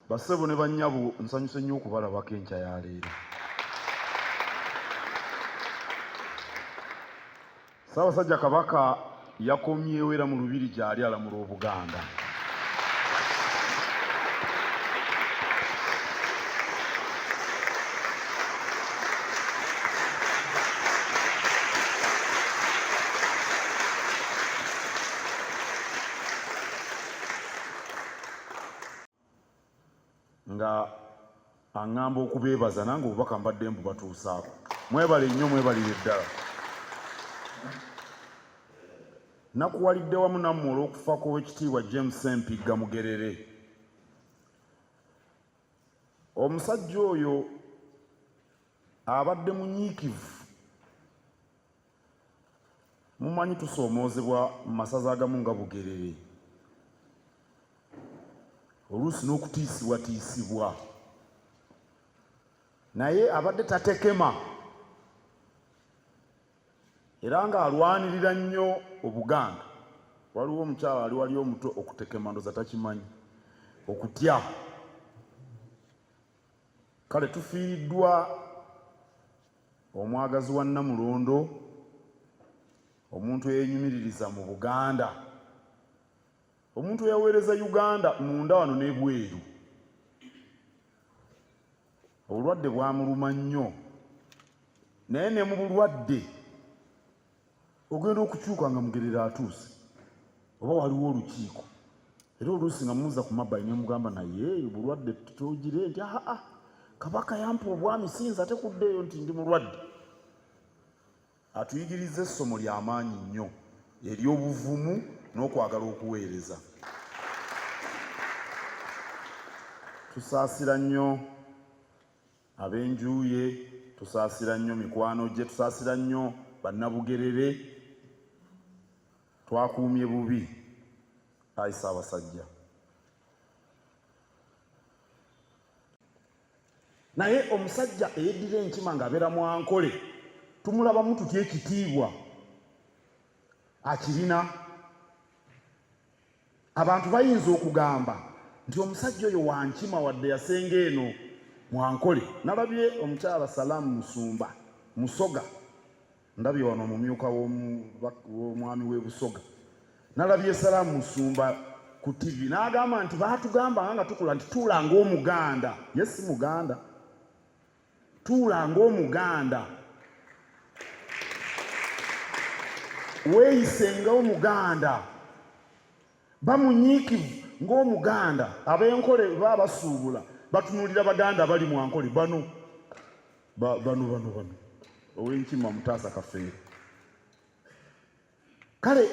Bassebo ne bannyabo nsanyuse nnyo okubalabako enkya ya leero. Ssaabasajja Kabaka yakomyewo era mu lubiri gy'ali alamula Obuganda. Nga aŋŋamba okubeebaza nange obubaka mbadde mbubatuusaako. Mwebale nnyo, mwebalire ddala. Nakuwalidde wamu nammwe olw'okufa kw'Oweekitiibwa James Mpigga Mugerere. Omusajja oyo abadde munyiikivu. Mumanyi tusoomoozebwa mu masaza agamu nga Bugerere. Oluusi n'okutiisibwatiisibwa. Naye abadde tatekema. Era ng'alwanirira nnyo Obuganda. Waliwo omukyala ali wali omuto okutekema ndoza takimanyi. Okutya. Kale tufiiriddwa omwagazi wa Namulondo, omuntu eyeenyumiririza mu Buganda, omuntu eyaweereza Uganda munda wano n'ebweru. Obulwadde bwamuluma nnyo, naye ne mu bulwadde ogenda okukyuka nga Mugerere atuuse oba waliwo olukiiko. Era oluusi nga mumuuza ku mabbali ne mugamba naye obulwadde tutogire nti Kabaka yampa obwami siyinza ate kuddeeyo nti ndi mulwadde. Atuyigiriza essomo ly'amaanyi nnyo ery'obuvumu n'okwagala okuweereza. Tusaasira nnyo ab'enju ye, tusaasira nnyo mikwano gye, tusaasira nnyo Bannabugerere. Twakuumye bubi. Ayi Ssaabasajja. Naye omusajja eyeddira enkima ng'abeera Mwankole tumulabamu tutya ekitiibwa akirina. Abantu bayinza okugamba nti omusajja oyo wa nkima wadde yasenga eno Mwankole. Nalabye omukyala Salaamu Musumba Musoga, ndabye wano omumyuka w'omwami w'e Busoga. Nalabye Salaamu Musumba ku TV n'agamba nti baatugamba nga tukula nti tuula ng'Omuganda. Ye si Muganda, tuula ng'Omuganda, weeyise ng'Omuganda, bamunyiikivu ng'Omuganda. Ab'Enkole baba basuubula batunuulira Baganda bali Mwankole bano ow'enkima Mutaasa Kafeero. Kale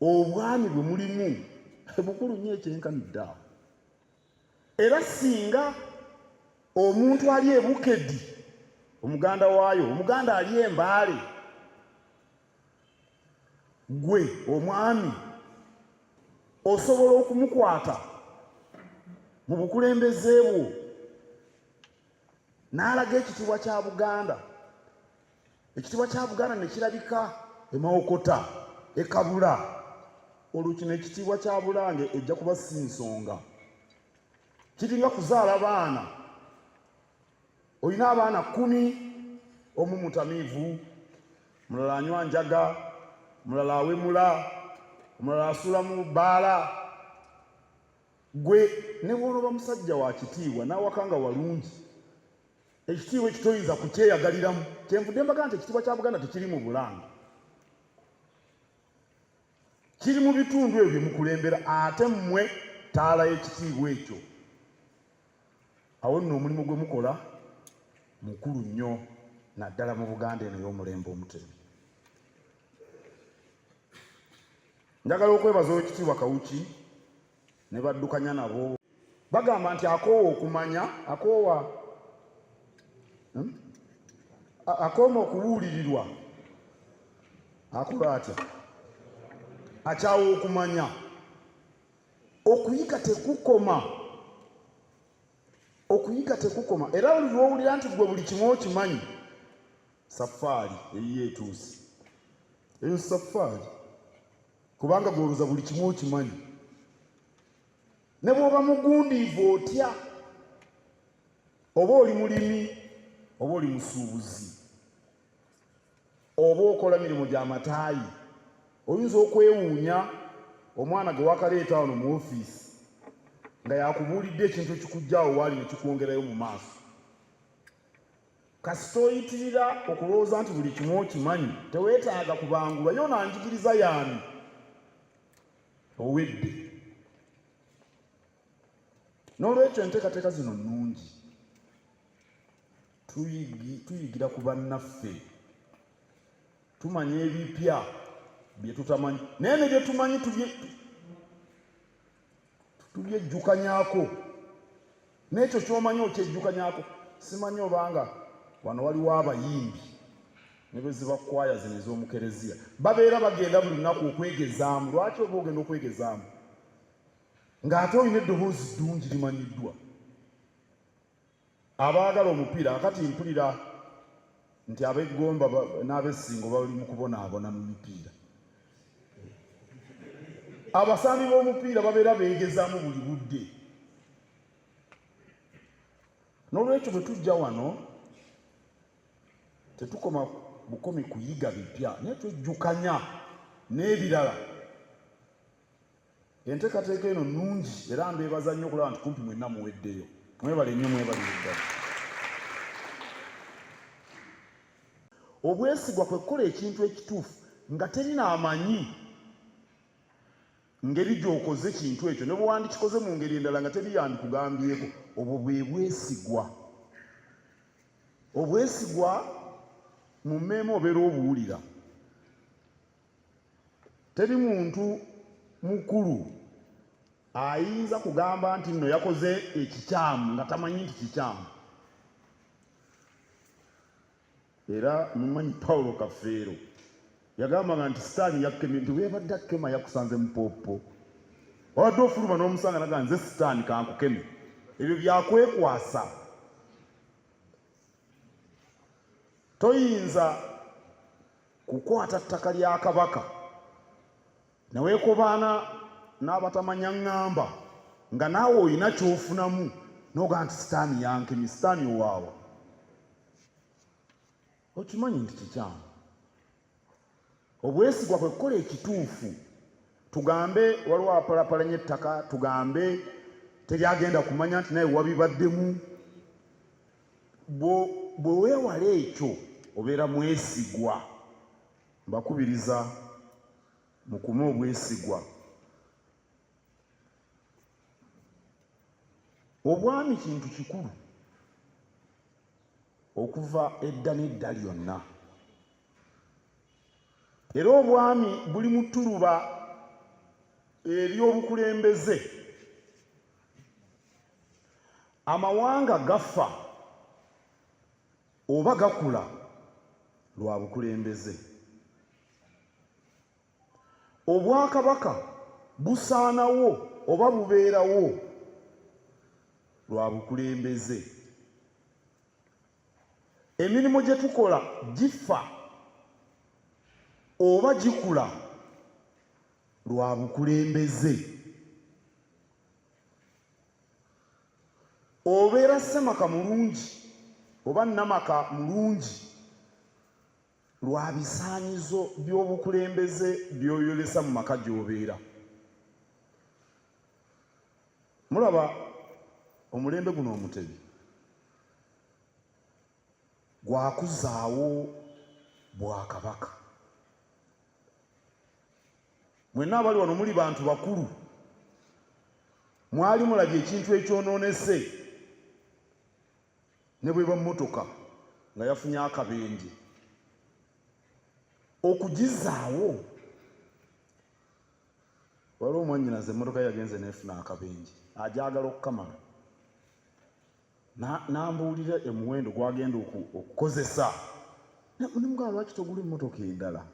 obwami bwe mulimu bukulu nnyo ekyenkanidde awo. Era singa omuntu ali e Bukeddi Omuganda waayo, Omuganda ali e Mbaale, gwe omwami osobola okumukwata mu bukulembeze bwo n'alaga ekitiibwa kya Buganda. Ekitiibwa kya Buganda ne kirabika e Mawokota, e Kabula. Olwo kino ekitiibwa kya Bulange ejja kuba si nsonga. Kiringa kuzaala baana. Olina abaana 10, omu mutamiivu, mulala anywa njaga, mulala awemula, omulala asula mu bbaala. Gwe ne bw'onoba musajja wa kitiibwa n'awakanga walungi, ekitiibwa ekitoyinza kukyeyagaliramu. Kyenvudde mbaga nti ekitiibwa kya Buganda tekiri mu Bulange, kiri mu bitundu ebyo mukulembera, ate mmwe taala y'ekitiibwa ekyo. Awo nno omulimu gwe mukola mukulu nnyo naddala mu Buganda eno y'omulembe omutemi. Njagala okwebaza Oweekitiibwa Kawuki ne baddukanya nabo. Bagamba nti akoowa okumanya, akooma okubuulirirwa akola atya? Akyawa okumanya. Okuyiga tekukoma. Okuyiga tekukoma. Era buli lw'owulira nti gwe buli kimu okimanyi, saffaali eyiye etuuse. Eyo saffaali. Kubanga gw'olowooza buli kimu okimanyi. ne bw'oba mugundiivu otya, oba oli mulimi oba oli musuubuzi oba okola mirimu gy'amataayi, oyinza okwewuunya omwana gwe wakaleeta wano mu ofiisi nga yakubuulidde ekintu ekikujjaawo waali ne kikwongerayo mu maaso. Kasita oyitirira okulowooza nti buli kimu okimanyi, teweetaaga kubangulwa yo nanjigiriza yaani owedde. N'olwekyo enteekateeka zino nnungi, tuyigira ku bannaffe, tumanya ebipya bye tutamanyi, naye ne bye tumanyi tubyejjukanyaako. N'ekyo ky'omanyi okyejjukanyaako. Simanyi obanga wano waliwo abayimbi ne bwe ziba kwaya zino ez'omukereziya babeera bagenda buli lunaku okwegezaamu. Lwaki oba ogenda okwegezaamu ng'ate olina eddoboozi ddungi limanyiddwa? Abaagala omupiira akati mpulira nti ab'eggomba n'ab'essingo bali mu kubonaabona mu mipiira. Abasambi b'omupiira babeera beegezaamu buli budde. N'olwekyo bwe tujja wano tetukoma bukomi kuyiga bipya, naye twejjukanya n'ebirala. Enteekateeka eno nnungi era mbeebaza nnyo okulaba nti kumpi mwenna muweddeyo. Mwebale nnyo, mwebalire ddala. Obwesigwa kwe kukola ekintu ekituufu nga terina amanyi ngeri gy'okoze ekintu ekyo, ne bwe wandikikoze mu ngeri endala nga teri yandikugambyeko, obwo bwe bwesigwa. Obwesigwa mu mmeeme obeera obuwulira. Teri muntu mukulu ayinza kugamba nti nno yakoze ekikyamu nga tamanyi nti kikyamu. Era mumanyi Pawulo Kafeero yagambanga nti sitaani yakkemye, nti weebadde akkema yakusanze mupopo, wabadde ofuluma n'omusanga naga nze sitaani kankukeme. Ebyo byakwekwasa. Toyinza kukwata ttaka lya Kabaka neweekobaana n'abatamanya ŋŋamba nga naawe olina ky'ofunamu n'ogaa nti sitaani yankemye. Sitaani owaawa okimanyi nti kikyamu. Obwesigwa kwe kukola ekituufu. Tugambe waliwo apalapalanya ettaka, tugambe teri agenda kumanya nti naye wabibaddemu. Bwe weewala ekyo obeera mwesigwa. Mbakubiriza mukume obwesigwa. Obwami kintu kikulu okuva edda n'edda lyonna. Era obwami buli mu ttuluba ery'obukulembeze. Amawanga gafa oba gakula lwa bukulembeze. Obwakabaka busaanawo oba bubeerawo lwa bukulembeze. Emirimu gye tukola gifa oba gikula lwa bukulembeze. Obeera ssemaka mulungi oba nnamaka mulungi lwa bisaanyizo by'obukulembeze by'oyolesa mu maka gy'obeera. Mulaba omulembe guno omutebi gwakuzaawo bwakabaka. Mwenna abali wano muli bantu bakulu, mwali mulabye ekintu ekyonoonese ne bweba mmotoka nga yafunye akabenje. Okugizaawo, waliwo omwannyinaze emmotoka yagenze neefuna akabenje, agyagala okukamala. N'ambuulira emuwendo gwagenda okukozesa. Nemugamba lwaki togula emmotoka endala?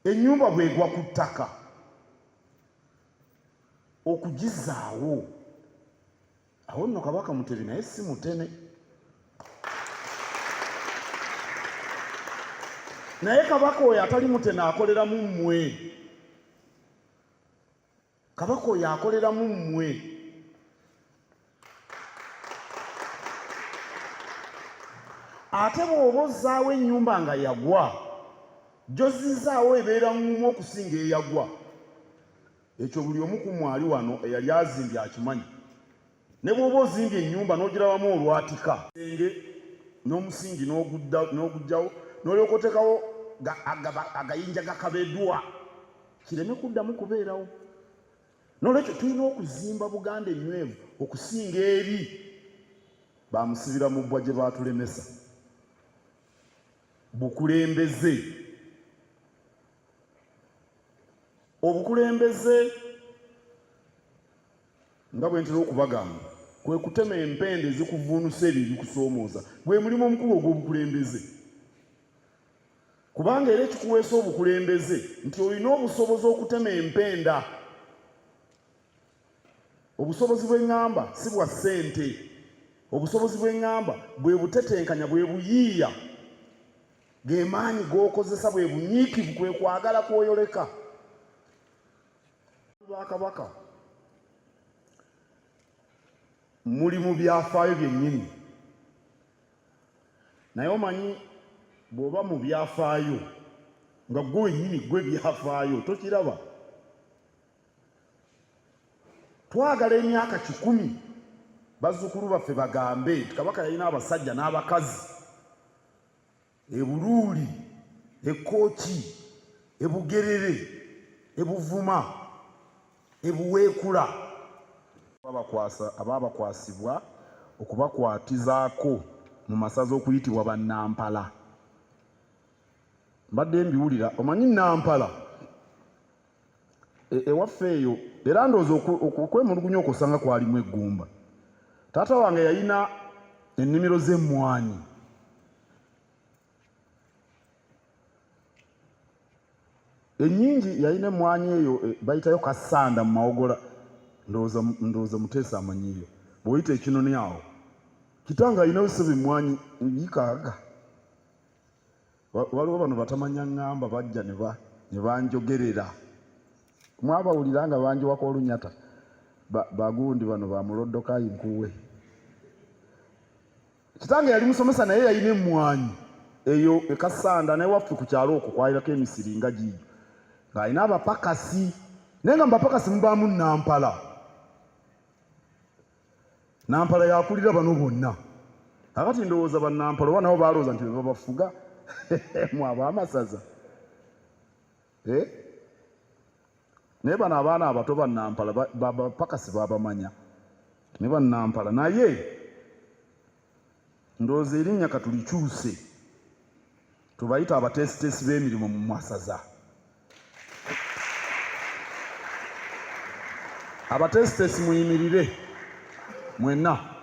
Ennyumba bwegwa ku ttaka, okugizaawo. Awo nno Kabaka Mutebi naye si mutene. Naye Kabaka oyo atali mutene akolera mu mmwe. kabaka oyo akoleramu mmwe. Ate bw'oba ozzaawo ennyumba nga yagwa gy'ozzizaawo ebeera ngumu okusinga eyagwa. Ekyo buli omu ku mwali wano eyali azimbye akimanyi. Ne bw'oba ozimbye ennyumba n'ogirabamu olwatika enge n'omusingi n'ogugjawo n'olyoka oteekawo agayinja gakabeddwa kireme kuddamu kubeerawo. N'olwekyo tulina okuzimba Buganda enywevu okusinga eri bamusibira mu bbwa gye baatulemesa. Bukulembeze. Obukulembeze nga bwe ntera okubagamba kwe kutema empende ezikuvuunusa ebyo ebikusoomooza gwe mulimu omukulu ogw'obukulembeze. Kubanga era ekikuweesa obukulembeze nti olina obusobozi okutema empenda. Obusobozi bw'eŋŋamba si bwa ssente. Obusobozi bw'eŋŋamba bwe butetenkanya, bwe buyiiya, ge maanyi g'okozesa, bwe bunyiikivu, kwe kwagala kw'oyoleka. Bakabaka muli mu byafaayo byennyini, naye omanyi bw'oba mu byafaayo nga gwe wennyini gwe byafaayo tokiraba. Twagala emyaka 10 bazzukulu baffe bagambe nti Kabaka yalina abasajja n'abakazi e Buluuli, e Kkooki, e Bugerere, e Buvuma, e Buweekula. Abaabakwasibwa okubakwatizaako mu masaza okuyitibwa bannampala. Mbadde mbiwulira, omanyi Nampala ewaffe eyo, era ndowooza okwemulugunya okusanga kwalimu eggumba. Taata wange yalina ennimiro z'emmwanyi. Ennyingi yalina emmwanyi eyo bayitayo Kasanda mu Mawogola. Ndowooza Muteesa amanyiyo. Bw'oyita ekinoni awo kitange alinayo ssebo emmwanyi 6. Waliwo bano batamanya ŋŋamba bajja ne banjogerera. Mwabawulira nga banjiwako olunyata bagundi bano bamuloddokayi nkuwe. Kitange yali musomesa naye yalina emmwanyi eyo e Kasanda n'ewaffe ku kyalo okwo kwalirako emisiri nga giiyo ng'alina abapakasi, naye nga mu bapakasi mubaamu Nampala. Nampala yakulira bano bonna. Akati ndowooza bannampala oba nabo baalowooza nti bwe babafuga mwaba amasaza. Naye bano abaana abato bannampala bapakasi babamanya ne bannampala, naye ndowooza erinnya katulikyuse tubayita abateesiteesi b'emirimu mu masaza. Abateesiteesi muyimirire mwenna.